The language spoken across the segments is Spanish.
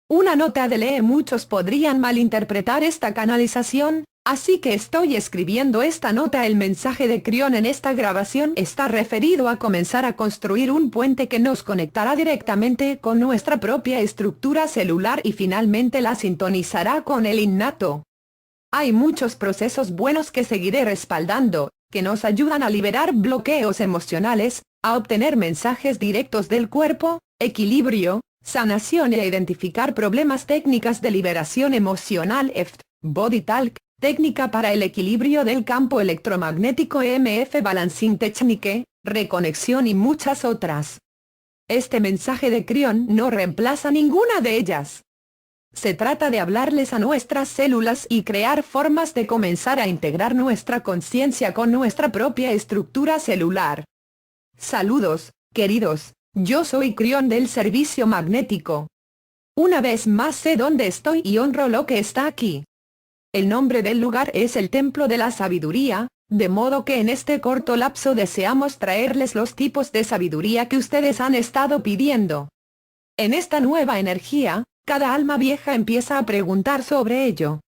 Una nota de lee muchos podrían malinterpretar esta canalización, así que estoy escribiendo esta nota. El mensaje de Crión en esta grabación está referido a comenzar a construir un puente que nos conectará directamente con nuestra propia estructura celular y finalmente la sintonizará con el innato. Hay muchos procesos buenos que seguiré respaldando, que nos ayudan a liberar bloqueos emocionales, a obtener mensajes directos del cuerpo, equilibrio, sanación y a identificar problemas. Técnicas de liberación emocional EFT, Body Talk, técnica para el equilibrio del campo electromagnético EMF Balancing Technique, reconexión y muchas otras. Este mensaje de Crión no reemplaza ninguna de ellas. Se trata de hablarles a nuestras células y crear formas de comenzar a integrar nuestra conciencia con nuestra propia estructura celular. Saludos, queridos, yo soy Crión del Servicio Magnético. Una vez más sé dónde estoy y honro lo que está aquí. El nombre del lugar es el Templo de la Sabiduría, de modo que en este corto lapso deseamos traerles los tipos de sabiduría que ustedes han estado pidiendo. En esta nueva energía, cada alma vieja empieza a preguntar sobre ello.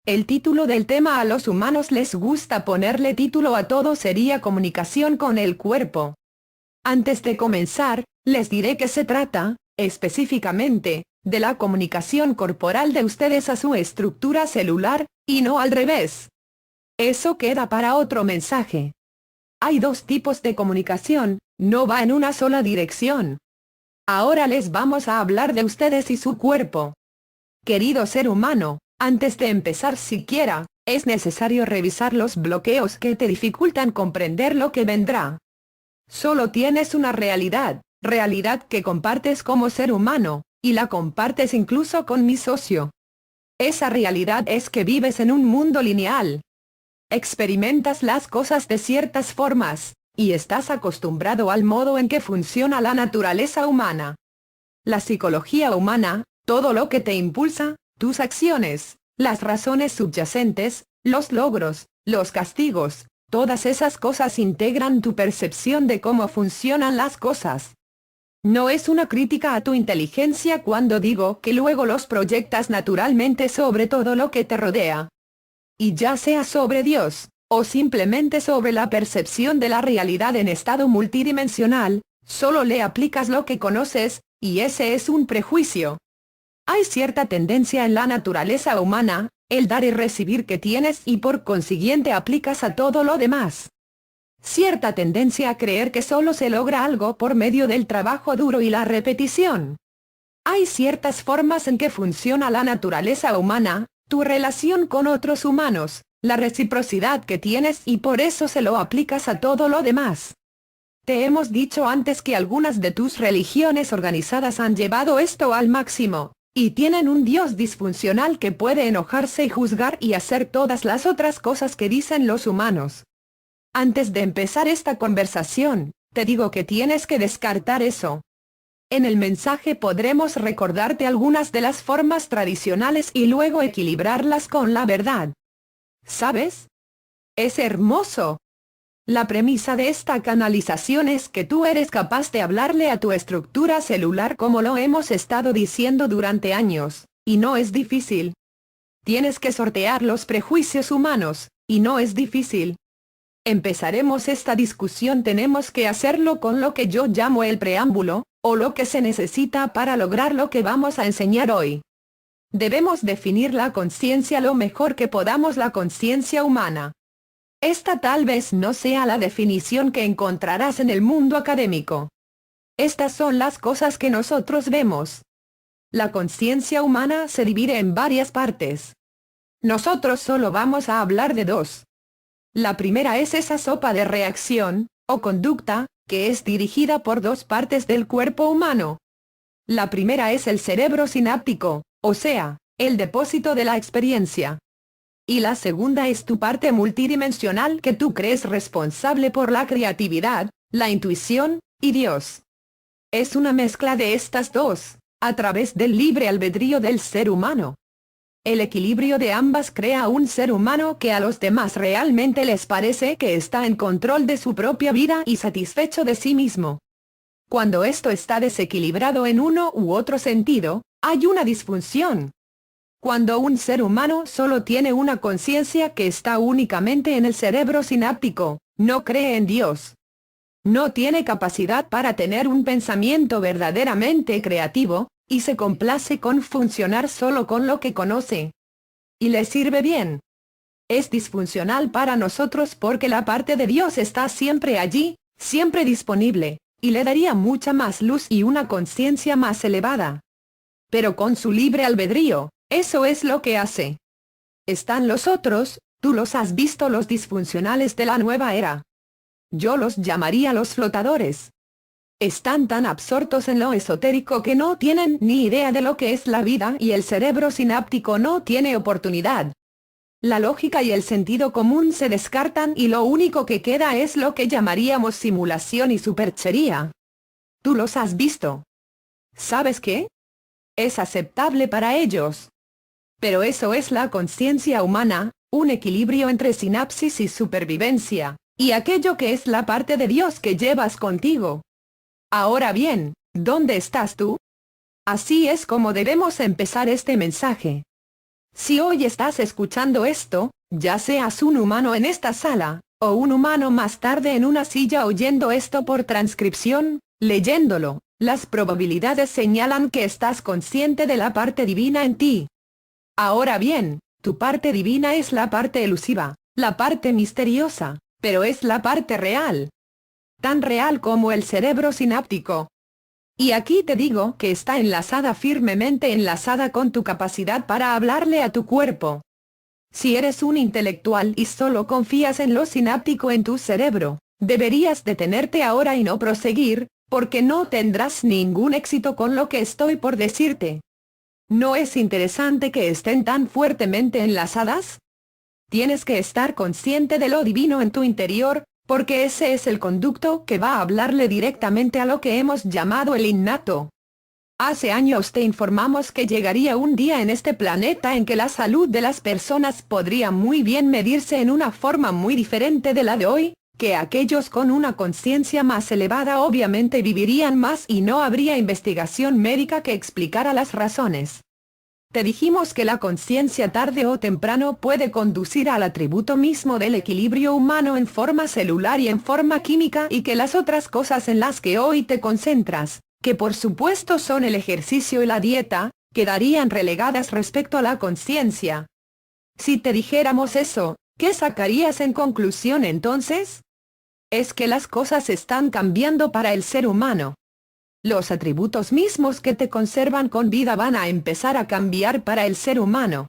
El título del tema a los humanos les gusta ponerle título a todo sería comunicación con el cuerpo. Antes de comenzar, les diré que se trata, específicamente, de la comunicación corporal de ustedes a su estructura celular, y no al revés. Eso queda para otro mensaje. Hay dos tipos de comunicación, no va en una sola dirección. Ahora les vamos a hablar de ustedes y su cuerpo. Querido ser humano, antes de empezar siquiera, es necesario revisar los bloqueos que te dificultan comprender lo que vendrá. Solo tienes una realidad, realidad que compartes como ser humano, y la compartes incluso con mi socio. Esa realidad es que vives en un mundo lineal. Experimentas las cosas de ciertas formas, y estás acostumbrado al modo en que funciona la naturaleza humana. La psicología humana, todo lo que te impulsa, tus acciones, las razones subyacentes, los logros, los castigos, todas esas cosas integran tu percepción de cómo funcionan las cosas. No es una crítica a tu inteligencia cuando digo que luego los proyectas naturalmente sobre todo lo que te rodea. Y ya sea sobre Dios, o simplemente sobre la percepción de la realidad en estado multidimensional, solo le aplicas lo que conoces, y ese es un prejuicio. Hay cierta tendencia en la naturaleza humana, el dar y recibir que tienes y por consiguiente aplicas a todo lo demás. Cierta tendencia a creer que solo se logra algo por medio del trabajo duro y la repetición. Hay ciertas formas en que funciona la naturaleza humana, tu relación con otros humanos, la reciprocidad que tienes y por eso se lo aplicas a todo lo demás. Te hemos dicho antes que algunas de tus religiones organizadas han llevado esto al máximo, y tienen un Dios disfuncional que puede enojarse y juzgar y hacer todas las otras cosas que dicen los humanos. Antes de empezar esta conversación, te digo que tienes que descartar eso. En el mensaje podremos recordarte algunas de las formas tradicionales y luego equilibrarlas con la verdad. ¿Sabes? Es hermoso. La premisa de esta canalización es que tú eres capaz de hablarle a tu estructura celular como lo hemos estado diciendo durante años, y no es difícil. Tienes que sortear los prejuicios humanos, y no es difícil. Empezaremos esta discusión, tenemos que hacerlo con lo que yo llamo el preámbulo, o lo que se necesita para lograr lo que vamos a enseñar hoy. Debemos definir la conciencia lo mejor que podamos, la conciencia humana. Esta tal vez no sea la definición que encontrarás en el mundo académico. Estas son las cosas que nosotros vemos. La conciencia humana se divide en varias partes. Nosotros solo vamos a hablar de dos. La primera es esa sopa de reacción, o conducta, que es dirigida por dos partes del cuerpo humano. La primera es el cerebro sináptico, o sea, el depósito de la experiencia. Y la segunda es tu parte multidimensional que tú crees responsable por la creatividad, la intuición, y Dios. Es una mezcla de estas dos, a través del libre albedrío del ser humano. El equilibrio de ambas crea un ser humano que a los demás realmente les parece que está en control de su propia vida y satisfecho de sí mismo. Cuando esto está desequilibrado en uno u otro sentido, Hay una disfunción. Cuando un ser humano solo tiene una conciencia que está únicamente en el cerebro sináptico, no cree en Dios. No tiene capacidad para tener un pensamiento verdaderamente creativo, y se complace con funcionar solo con lo que conoce. Y le sirve bien. Es disfuncional para nosotros porque la parte de Dios está siempre allí, siempre disponible, y le daría mucha más luz y una conciencia más elevada. Pero con su libre albedrío, eso es lo que hace. Están los otros, tú los has visto, los disfuncionales de la nueva era. Yo los llamaría los flotadores. Están tan absortos en lo esotérico que no tienen ni idea de lo que es la vida y el cerebro sináptico no tiene oportunidad. La lógica y el sentido común se descartan y lo único que queda es lo que llamaríamos simulación y superchería. Tú los has visto. ¿Sabes qué? Es aceptable para ellos. Pero eso es la conciencia humana, un equilibrio entre sinapsis y supervivencia, y aquello que es la parte de Dios que llevas contigo. Ahora bien, ¿dónde estás tú? Así es como debemos empezar este mensaje. Si hoy estás escuchando esto, ya seas un humano en esta sala, o un humano más tarde en una silla oyendo esto por transcripción, leyéndolo, las probabilidades señalan que estás consciente de la parte divina en ti. Ahora bien, tu parte divina es la parte elusiva, la parte misteriosa, pero es la parte real. Tan real como el cerebro sináptico. Y aquí te digo que está enlazada, firmemente enlazada con tu capacidad para hablarle a tu cuerpo. Si eres un intelectual y solo confías en lo sináptico en tu cerebro, deberías detenerte ahora y no proseguir, porque no tendrás ningún éxito con lo que estoy por decirte. ¿No es interesante que estén tan fuertemente enlazadas? Tienes que estar consciente de lo divino en tu interior, porque ese es el conducto que va a hablarle directamente a lo que hemos llamado el innato. Hace años te informamos que llegaría un día en este planeta en que la salud de las personas podría muy bien medirse en una forma muy diferente de la de hoy, que aquellos con una conciencia más elevada obviamente vivirían más y no habría investigación médica que explicara las razones. Te dijimos que la conciencia tarde o temprano puede conducir al atributo mismo del equilibrio humano en forma celular y en forma química, y que las otras cosas en las que hoy te concentras, que por supuesto son el ejercicio y la dieta, quedarían relegadas respecto a la conciencia. Si te dijéramos eso, ¿qué sacarías en conclusión entonces? Es que las cosas están cambiando para el ser humano. Los atributos mismos que te conservan con vida van a empezar a cambiar para el ser humano.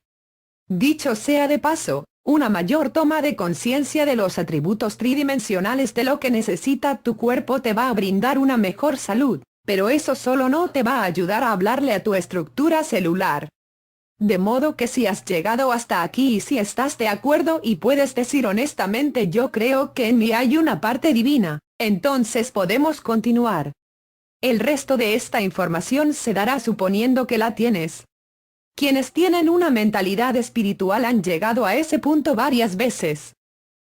Dicho sea de paso, una mayor toma de conciencia de los atributos tridimensionales de lo que necesita tu cuerpo te va a brindar una mejor salud, pero eso solo no te va a ayudar a hablarle a tu estructura celular. De modo que si has llegado hasta aquí y si estás de acuerdo y puedes decir honestamente yo creo que en mí hay una parte divina, entonces podemos continuar. El resto de esta información se dará suponiendo que la tienes. Quienes tienen una mentalidad espiritual han llegado a ese punto varias veces.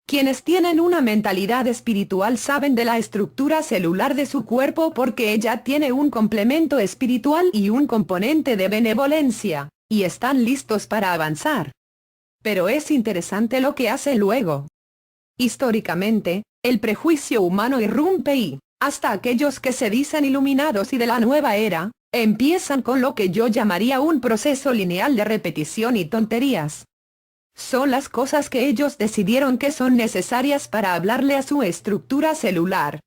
Quienes tienen una mentalidad espiritual saben de la estructura celular de su cuerpo porque ella tiene un complemento espiritual y un componente de benevolencia, y están listos para avanzar. Pero es interesante lo que hace luego. Históricamente, el prejuicio humano irrumpe y, hasta aquellos que se dicen iluminados y de la nueva era, empiezan con lo que yo llamaría un proceso lineal de repetición y tonterías. Son las cosas que ellos decidieron que son necesarias para hablarle a su estructura celular.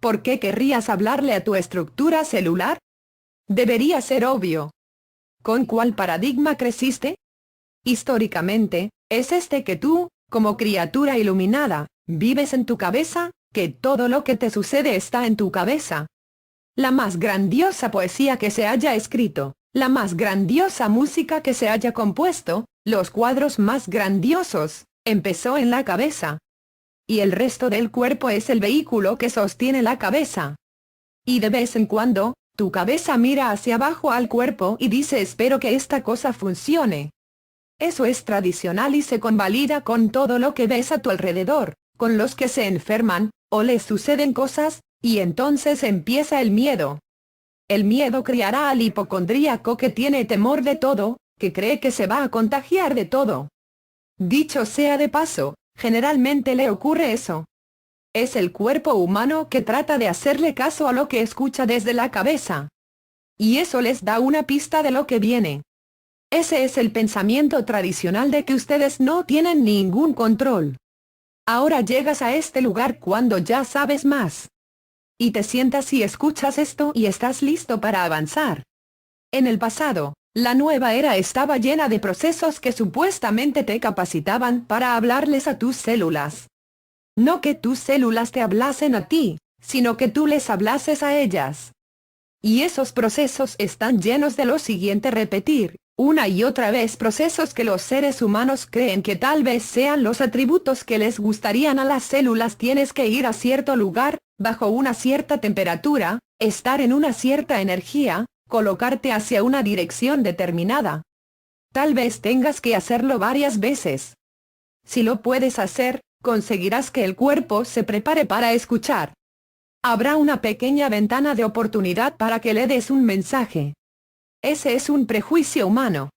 ¿Por qué querrías hablarle a tu estructura celular? Debería ser obvio. ¿Con cuál paradigma creciste? Históricamente, es este que tú, como criatura iluminada, vives en tu cabeza, que todo lo que te sucede está en tu cabeza. La más grandiosa poesía que se haya escrito, la más grandiosa música que se haya compuesto, los cuadros más grandiosos, empezó en la cabeza. Y el resto del cuerpo es el vehículo que sostiene la cabeza. Y de vez en cuando, tu cabeza mira hacia abajo al cuerpo y dice espero que esta cosa funcione. Eso es tradicional y se convalida con todo lo que ves a tu alrededor, con los que se enferman, o les suceden cosas, y entonces empieza el miedo. El miedo criará al hipocondríaco que tiene temor de todo, que cree que se va a contagiar de todo. Dicho sea de paso, generalmente le ocurre eso. Es el cuerpo humano que trata de hacerle caso a lo que escucha desde la cabeza. Y eso les da una pista de lo que viene. Ese es el pensamiento tradicional de que ustedes no tienen ningún control. Ahora llegas a este lugar cuando ya sabes más. Y te sientas y escuchas esto y estás listo para avanzar. En el pasado, la nueva era estaba llena de procesos que supuestamente te capacitaban para hablarles a tus células. No que tus células te hablasen a ti, sino que tú les hablases a ellas. Y esos procesos están llenos de lo siguiente: repetir, una y otra vez, procesos que los seres humanos creen que tal vez sean los atributos que les gustarían a las células. Tienes que ir a cierto lugar, bajo una cierta temperatura, estar en una cierta energía, colocarte hacia una dirección determinada. Tal vez tengas que hacerlo varias veces. Si lo puedes hacer, conseguirás que el cuerpo se prepare para escuchar. Habrá una pequeña ventana de oportunidad para que le des un mensaje. Ese es un prejuicio humano.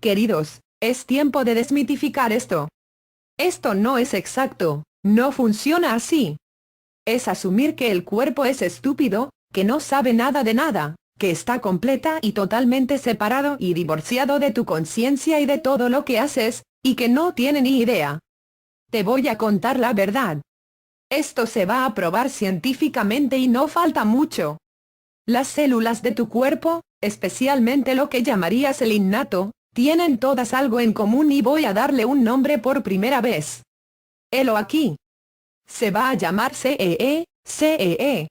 Queridos, es tiempo de desmitificar esto. Esto no es exacto, no funciona así. Es asumir que el cuerpo es estúpido, que no sabe nada de nada, que está completa y totalmente separado y divorciado de tu conciencia y de todo lo que haces, y que no tiene ni idea. Te voy a contar la verdad. Esto se va a probar científicamente y no falta mucho. Las células de tu cuerpo, especialmente lo que llamarías el innato, tienen todas algo en común y voy a darle un nombre por primera vez. Helo aquí. Se va a llamar CEE, CEE.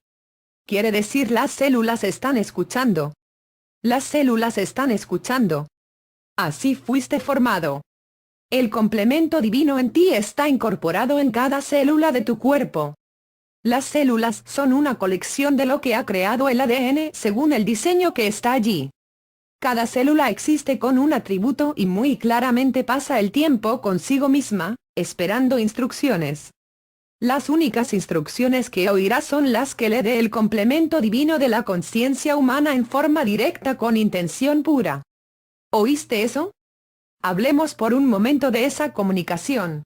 Quiere decir las células están escuchando. Las células están escuchando. Así fuiste formado. El complemento divino en ti está incorporado en cada célula de tu cuerpo. Las células son una colección de lo que ha creado el ADN según el diseño que está allí. Cada célula existe con un atributo y muy claramente pasa el tiempo consigo misma, esperando instrucciones. Las únicas instrucciones que oirás son las que le dé el complemento divino de la conciencia humana en forma directa con intención pura. ¿Oíste eso? Hablemos por un momento de esa comunicación.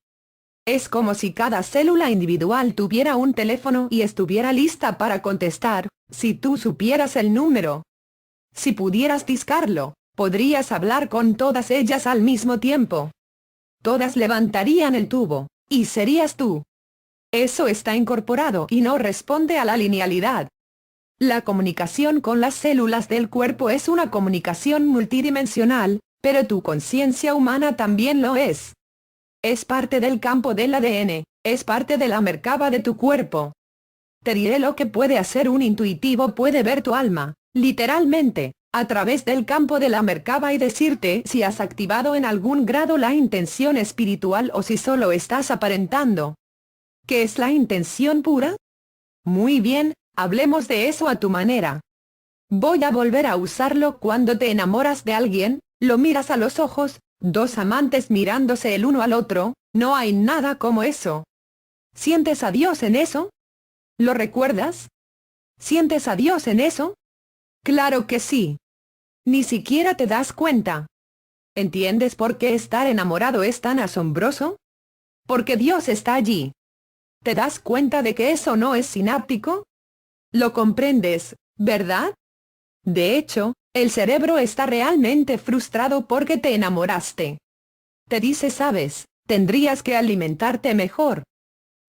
Es como si cada célula individual tuviera un teléfono y estuviera lista para contestar, si tú supieras el número. Si pudieras discarlo, podrías hablar con todas ellas al mismo tiempo. Todas levantarían el tubo, y serías tú. Eso está incorporado y no responde a la linealidad. La comunicación con las células del cuerpo es una comunicación multidimensional, pero tu conciencia humana también lo es. Es parte del campo del ADN, es parte de la merkaba de tu cuerpo. Te diré lo que puede hacer un intuitivo: puede ver tu alma, literalmente, a través del campo de la merkaba y decirte si has activado en algún grado la intención espiritual o si solo estás aparentando. ¿Qué es la intención pura? Muy bien, hablemos de eso a tu manera. Voy a volver a usarlo cuando te enamoras de alguien, lo miras a los ojos, dos amantes mirándose el uno al otro, no hay nada como eso. ¿Sientes a Dios en eso? ¿Lo recuerdas? ¿Sientes a Dios en eso? Claro que sí. Ni siquiera te das cuenta. ¿Entiendes por qué estar enamorado es tan asombroso? Porque Dios está allí. ¿Te das cuenta de que eso no es sináptico? Lo comprendes, ¿verdad? De hecho, el cerebro está realmente frustrado porque te enamoraste. Te dice: sabes, tendrías que alimentarte mejor.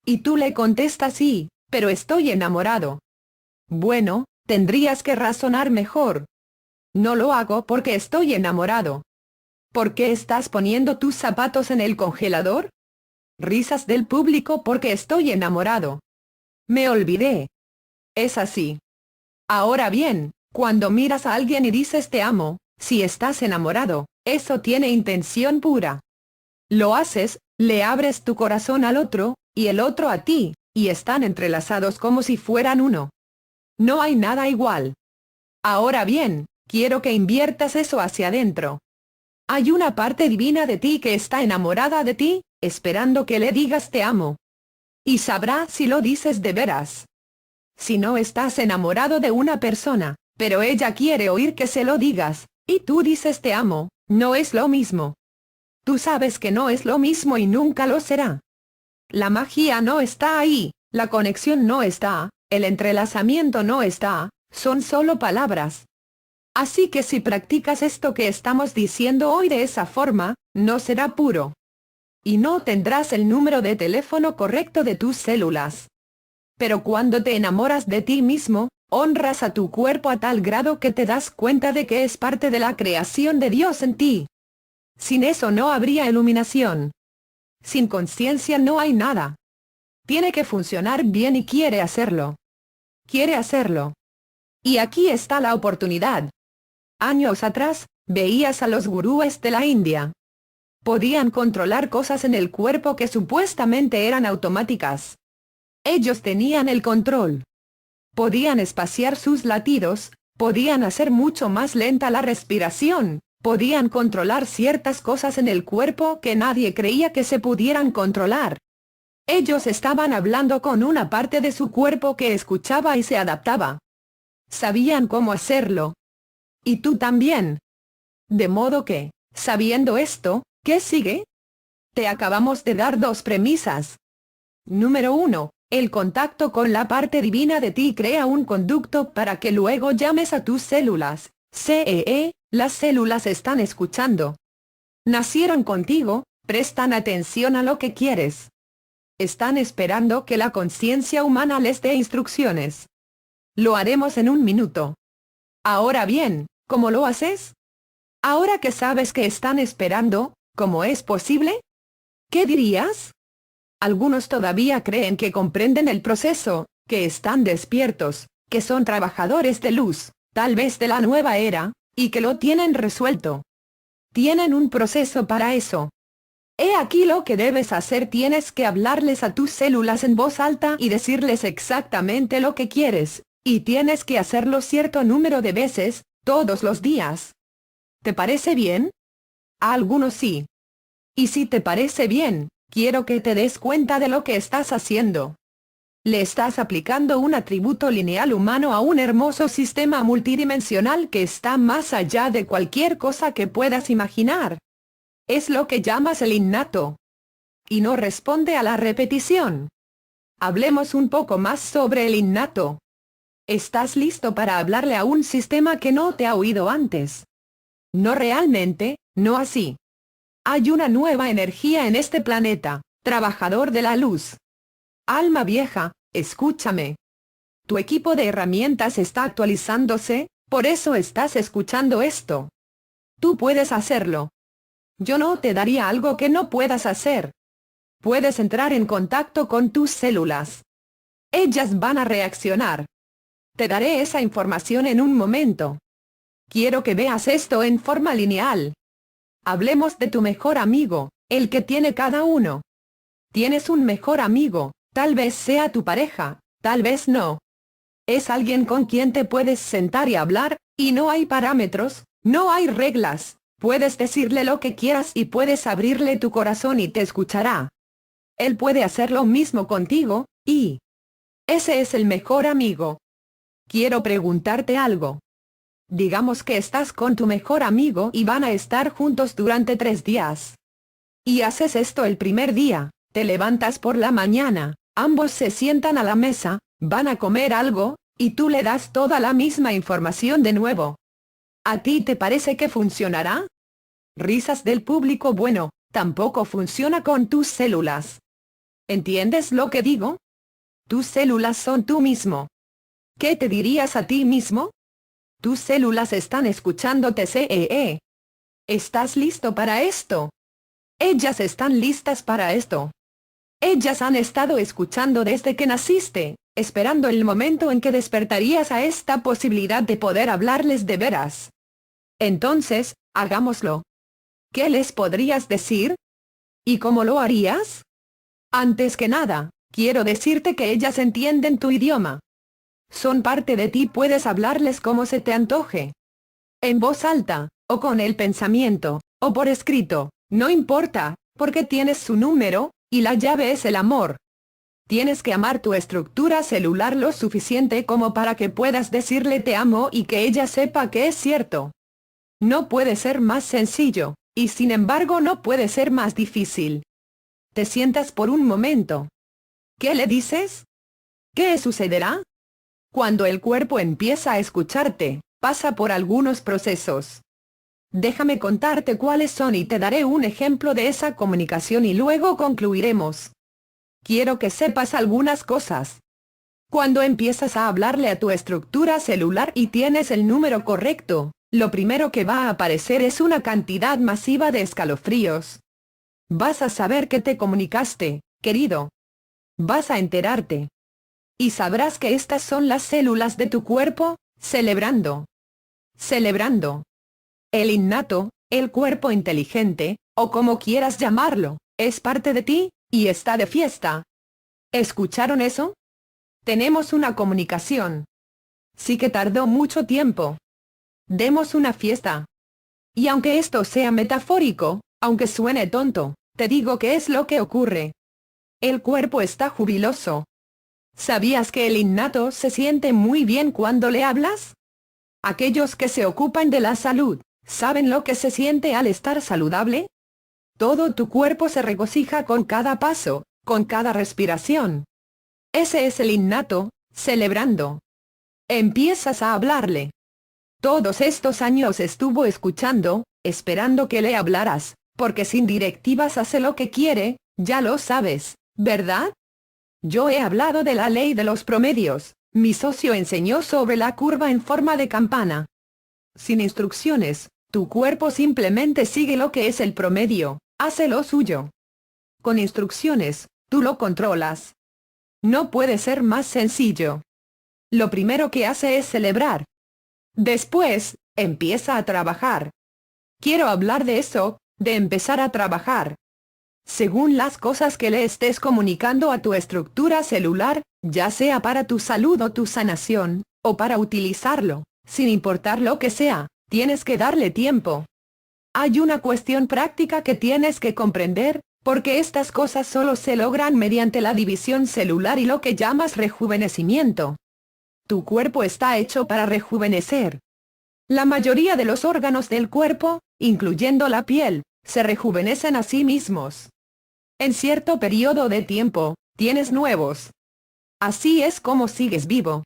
Y tú le contestas: sí, pero estoy enamorado. Bueno, tendrías que razonar mejor. No lo hago porque estoy enamorado. ¿Por qué estás poniendo tus zapatos en el congelador? Risas del público porque estoy enamorado. Me olvidé. Es así. Ahora bien, cuando miras a alguien y dices te amo, si estás enamorado, eso tiene intención pura. Lo haces, le abres tu corazón al otro, y el otro a ti, y están entrelazados como si fueran uno. No hay nada igual. Ahora bien, quiero que inviertas eso hacia adentro. Hay una parte divina de ti que está enamorada de ti, esperando que le digas te amo. Y sabrá si lo dices de veras. Si no estás enamorado de una persona, Pero ella quiere oír que se lo digas, y tú dices te amo, no es lo mismo. Tú sabes que no es lo mismo y nunca lo será. La magia no está ahí, la conexión no está, el entrelazamiento no está, son solo palabras. Así que si practicas esto que estamos diciendo hoy de esa forma, no será puro. Y no tendrás el número de teléfono correcto de tus células. Pero cuando te enamoras de ti mismo, honras a tu cuerpo a tal grado que te das cuenta de que es parte de la creación de Dios en ti. Sin eso no habría iluminación. Sin conciencia no hay nada. Tiene que funcionar bien y quiere hacerlo. Quiere hacerlo. Y aquí está la oportunidad. Años atrás, veías a los gurúes de la India. Podían controlar cosas en el cuerpo que supuestamente eran automáticas. Ellos tenían el control. Podían espaciar sus latidos, podían hacer mucho más lenta la respiración, podían controlar ciertas cosas en el cuerpo que nadie creía que se pudieran controlar. Ellos estaban hablando con una parte de su cuerpo que escuchaba y se adaptaba. Sabían cómo hacerlo. Y tú también. De modo que, sabiendo esto, ¿qué sigue? Te acabamos de dar dos premisas. Número 1. El contacto con la parte divina de ti crea un conducto para que luego llames a tus células. Las células están escuchando. Nacieron contigo, prestan atención a lo que quieres. Están esperando que la conciencia humana les dé instrucciones. Lo haremos en un minuto. Ahora bien, ¿cómo lo haces? Ahora que sabes que están esperando, ¿cómo es posible? ¿Qué dirías? Algunos todavía creen que comprenden el proceso, que están despiertos, que son trabajadores de luz, tal vez de la nueva era, y que lo tienen resuelto. Tienen un proceso para eso. He aquí lo que debes hacer: tienes que hablarles a tus células en voz alta y decirles exactamente lo que quieres, y tienes que hacerlo cierto número de veces, todos los días. ¿Te parece bien? A algunos sí. Y si te parece bien, quiero que te des cuenta de lo que estás haciendo. Le estás aplicando un atributo lineal humano a un hermoso sistema multidimensional que está más allá de cualquier cosa que puedas imaginar. Es lo que llamas el innato. Y no responde a la repetición. Hablemos un poco más sobre el innato. ¿Estás listo para hablarle a un sistema que no te ha oído antes? No realmente, no así. Hay una nueva energía en este planeta, trabajador de la luz. Alma vieja, escúchame. Tu equipo de herramientas está actualizándose, por eso estás escuchando esto. Tú puedes hacerlo. Yo no te daría algo que no puedas hacer. Puedes entrar en contacto con tus células. Ellas van a reaccionar. Te daré esa información en un momento. Quiero que veas esto en forma lineal. Hablemos de tu mejor amigo, el que tiene cada uno. Tienes un mejor amigo, tal vez sea tu pareja, tal vez no. Es alguien con quien te puedes sentar y hablar, y no hay parámetros, no hay reglas, puedes decirle lo que quieras y puedes abrirle tu corazón y te escuchará. Él puede hacer lo mismo contigo, y ese es el mejor amigo. Quiero preguntarte algo. Digamos que estás con tu mejor amigo y van a estar juntos durante 3 días. Y haces esto el primer día, te levantas por la mañana, ambos se sientan a la mesa, van a comer algo, y tú le das toda la misma información de nuevo. ¿A ti te parece que funcionará? Risas del público. Bueno, tampoco funciona con tus células. ¿Entiendes lo que digo? Tus células son tú mismo. ¿Qué te dirías a ti mismo? Tus células están escuchándote. ¿Estás listo para esto? Ellas están listas para esto. Ellas han estado escuchando desde que naciste, esperando el momento en que despertarías a esta posibilidad de poder hablarles de veras. Entonces, hagámoslo. ¿Qué les podrías decir? ¿Y cómo lo harías? Antes que nada, quiero decirte que ellas entienden tu idioma. Son parte de ti, puedes hablarles como se te antoje. En voz alta, o con el pensamiento, o por escrito, no importa, porque tienes su número, y la llave es el amor. Tienes que amar tu estructura celular lo suficiente como para que puedas decirle te amo y que ella sepa que es cierto. No puede ser más sencillo, y sin embargo no puede ser más difícil. Te sientas por un momento. ¿Qué le dices? ¿Qué sucederá? Cuando el cuerpo empieza a escucharte, pasa por algunos procesos. Déjame contarte cuáles son y te daré un ejemplo de esa comunicación y luego concluiremos. Quiero que sepas algunas cosas. Cuando empiezas a hablarle a tu estructura celular y tienes el número correcto, lo primero que va a aparecer es una cantidad masiva de escalofríos. Vas a saber que te comunicaste, querido. Vas a enterarte. Y sabrás que estas son las células de tu cuerpo, celebrando. Celebrando. El innato, el cuerpo inteligente, o como quieras llamarlo, es parte de ti, y está de fiesta. ¿Escucharon eso? Tenemos una comunicación. Sí que tardó mucho tiempo. Demos una fiesta. Y aunque esto sea metafórico, aunque suene tonto, te digo que es lo que ocurre. El cuerpo está jubiloso. ¿Sabías que el innato se siente muy bien cuando le hablas? Aquellos que se ocupan de la salud, ¿saben lo que se siente al estar saludable? Todo tu cuerpo se regocija con cada paso, con cada respiración. Ese es el innato, celebrando. Empiezas a hablarle. Todos estos años estuvo escuchando, esperando que le hablaras, porque sin directivas hace lo que quiere, ya lo sabes, ¿verdad? Yo he hablado de la ley de los promedios, mi socio enseñó sobre la curva en forma de campana. Sin instrucciones, tu cuerpo simplemente sigue lo que es el promedio, hace lo suyo. Con instrucciones, tú lo controlas. No puede ser más sencillo. Lo primero que hace es celebrar. Después, empieza a trabajar. Quiero hablar de eso, de empezar a trabajar. Según las cosas que le estés comunicando a tu estructura celular, ya sea para tu salud o tu sanación, o para utilizarlo, sin importar lo que sea, tienes que darle tiempo. Hay una cuestión práctica que tienes que comprender, porque estas cosas solo se logran mediante la división celular y lo que llamas rejuvenecimiento. Tu cuerpo está hecho para rejuvenecer. La mayoría de los órganos del cuerpo, incluyendo la piel, se rejuvenecen a sí mismos. En cierto periodo de tiempo, tienes nuevos. Así es como sigues vivo.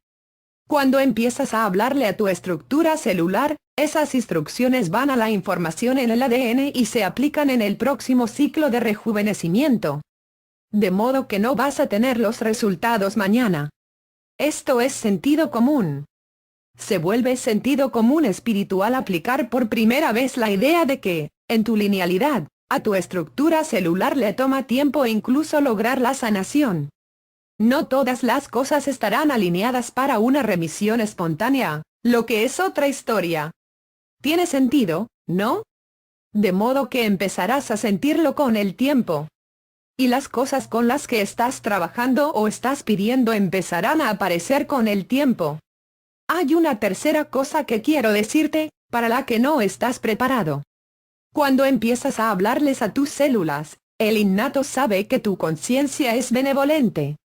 Cuando empiezas a hablarle a tu estructura celular, esas instrucciones van a la información en el ADN y se aplican en el próximo ciclo de rejuvenecimiento. De modo que no vas a tener los resultados mañana. Esto es sentido común. Se vuelve sentido común espiritual aplicar por primera vez la idea de que, en tu linealidad, a tu estructura celular le toma tiempo incluso lograr la sanación. No todas las cosas estarán alineadas para una remisión espontánea, lo que es otra historia. ¿Tiene sentido, no? De modo que empezarás a sentirlo con el tiempo. Y las cosas con las que estás trabajando o estás pidiendo empezarán a aparecer con el tiempo. Hay una tercera cosa que quiero decirte, para la que no estás preparado. Cuando empiezas a hablarles a tus células, el innato sabe que tu conciencia es benevolente.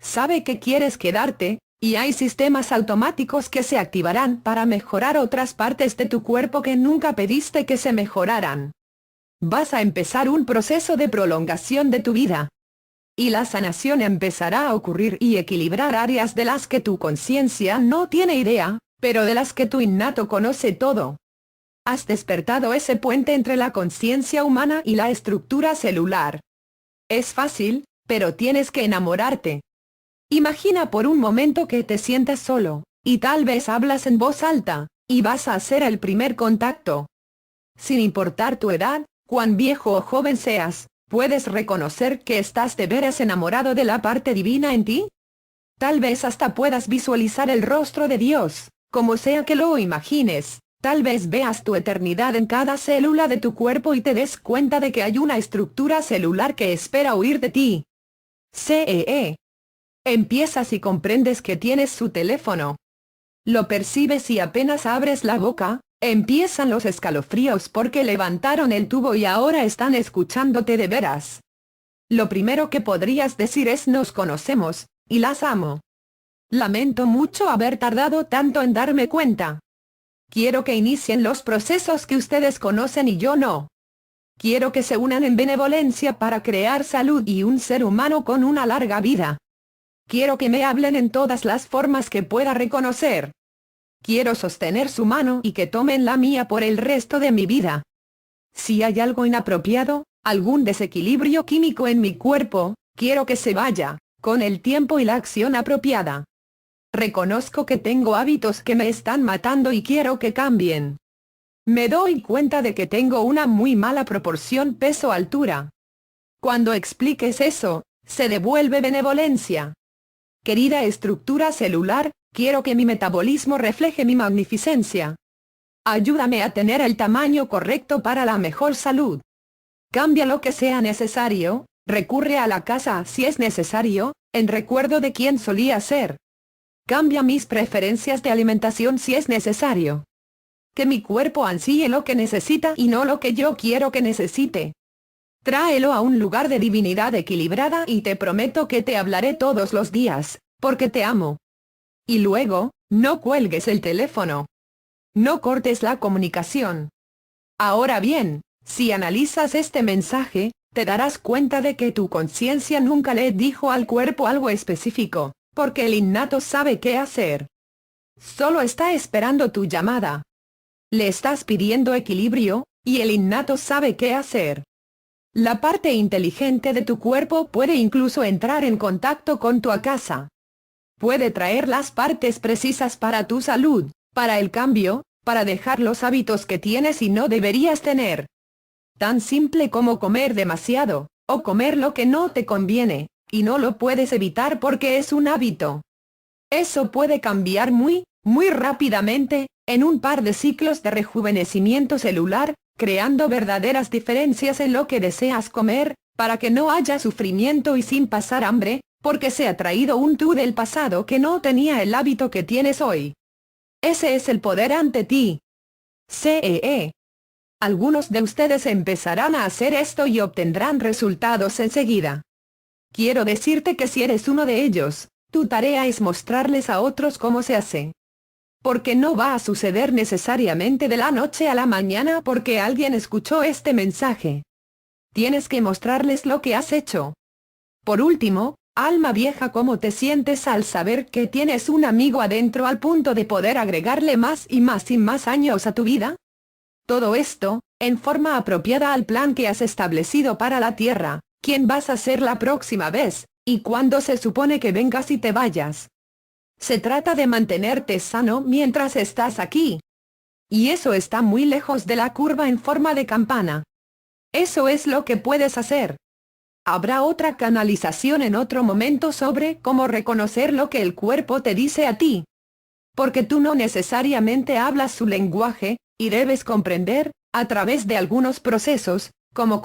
Sabe que quieres quedarte, y hay sistemas automáticos que se activarán para mejorar otras partes de tu cuerpo que nunca pediste que se mejoraran. Vas a empezar un proceso de prolongación de tu vida. Y la sanación empezará a ocurrir y equilibrar áreas de las que tu conciencia no tiene idea, pero de las que tu innato conoce todo. Has despertado ese puente entre la conciencia humana y la estructura celular. Es fácil, pero tienes que enamorarte. Imagina por un momento que te sientas solo, y tal vez hablas en voz alta, y vas a hacer el primer contacto. Sin importar tu edad, cuán viejo o joven seas, ¿puedes reconocer que estás de veras enamorado de la parte divina en ti? Tal vez hasta puedas visualizar el rostro de Dios, como sea que lo imagines. Tal vez veas tu eternidad en cada célula de tu cuerpo y te des cuenta de que hay una estructura celular que espera huir de ti. CEE. Empiezas y comprendes que tienes su teléfono. Lo percibes y apenas abres la boca, empiezan los escalofríos porque levantaron el tubo y ahora están escuchándote de veras. Lo primero que podrías decir es nos conocemos, y las amo. Lamento mucho haber tardado tanto en darme cuenta. Quiero que inicien los procesos que ustedes conocen y yo no. Quiero que se unan en benevolencia para crear salud y un ser humano con una larga vida. Quiero que me hablen en todas las formas que pueda reconocer. Quiero sostener su mano y que tomen la mía por el resto de mi vida. Si hay algo inapropiado, algún desequilibrio químico en mi cuerpo, quiero que se vaya, con el tiempo y la acción apropiada. Reconozco que tengo hábitos que me están matando y quiero que cambien. Me doy cuenta de que tengo una muy mala proporción peso-altura. Cuando expliques eso, se devuelve benevolencia. Querida estructura celular, quiero que mi metabolismo refleje mi magnificencia. Ayúdame a tener el tamaño correcto para la mejor salud. Cambia lo que sea necesario, recurre a la casa si es necesario, en recuerdo de quién solía ser. Cambia mis preferencias de alimentación si es necesario. Que mi cuerpo ansíe lo que necesita y no lo que yo quiero que necesite. Tráelo a un lugar de divinidad equilibrada y te prometo que te hablaré todos los días, porque te amo. Y luego, no cuelgues el teléfono. No cortes la comunicación. Ahora bien, si analizas este mensaje, te darás cuenta de que tu conciencia nunca le dijo al cuerpo algo específico, porque el innato sabe qué hacer. Solo está esperando tu llamada. Le estás pidiendo equilibrio, y el innato sabe qué hacer. La parte inteligente de tu cuerpo puede incluso entrar en contacto con tu casa. Puede traer las partes precisas para tu salud, para el cambio, para dejar los hábitos que tienes y no deberías tener. Tan simple como comer demasiado, o comer lo que no te conviene, y no lo puedes evitar porque es un hábito. Eso puede cambiar muy rápidamente, en un par de ciclos de rejuvenecimiento celular, creando verdaderas diferencias en lo que deseas comer, para que no haya sufrimiento y sin pasar hambre, porque se ha traído un tú del pasado que no tenía el hábito que tienes hoy. Ese es el poder ante ti. CEE. Algunos de ustedes empezarán a hacer esto y obtendrán resultados enseguida. Quiero decirte que si eres uno de ellos, tu tarea es mostrarles a otros cómo se hace. Porque no va a suceder necesariamente de la noche a la mañana porque alguien escuchó este mensaje. Tienes que mostrarles lo que has hecho. Por último, alma vieja, ¿cómo te sientes al saber que tienes un amigo adentro al punto de poder agregarle más y más años a tu vida? Todo esto, en forma apropiada al plan que has establecido para la Tierra, quién vas a ser la próxima vez, y cuándo se supone que vengas y te vayas. Se trata de mantenerte sano mientras estás aquí. Y eso está muy lejos de la curva en forma de campana. Eso es lo que puedes hacer. Habrá otra canalización en otro momento sobre cómo reconocer lo que el cuerpo te dice a ti. Porque tú no necesariamente hablas su lenguaje, y debes comprender, a través de algunos procesos, cómo